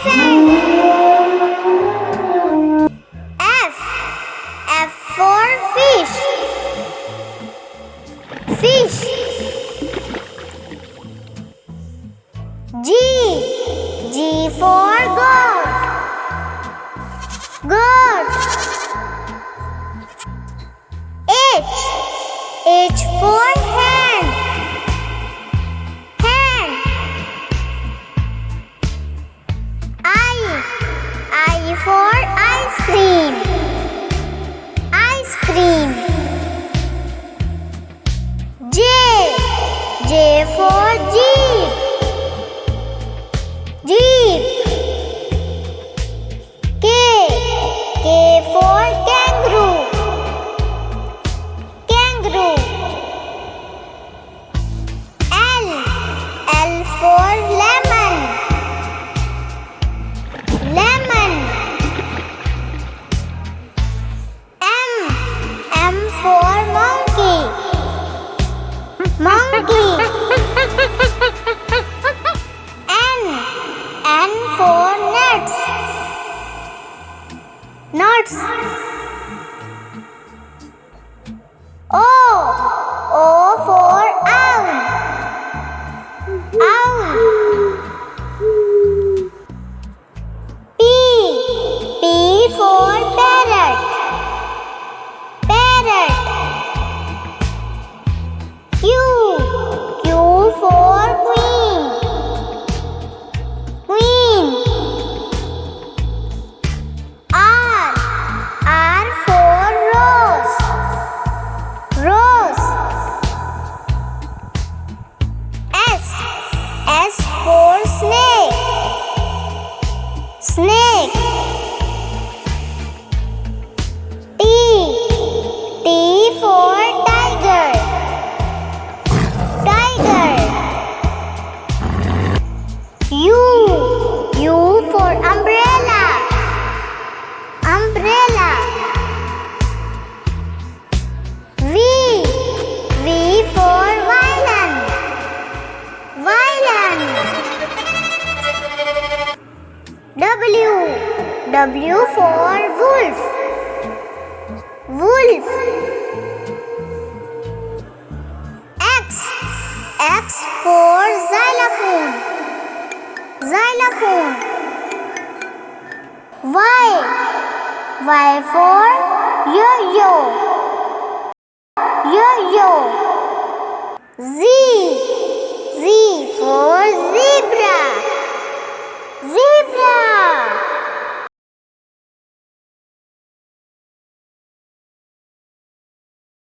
elephant. F for fish. Fish. G for goat. Goat. H for hand. Hand. I for ice cream. Ice cream. J for jeep. Jeep. K for kangaroo. Kangaroo. L for lemon. Lemon. M for monkey. Monkey. N for nuts. Nuts. O for owl. Owl. P for parrot. Parrot. Q for queen. Queen. R for rose. Rose. S for snake. Snake. T for tiger. Tiger. U for umbrella. Umbrella. V for violin. Violin. W for wolf. Wolf. X for xylophone. Xylophone. Y for yo-yo. Yo-yo. Z for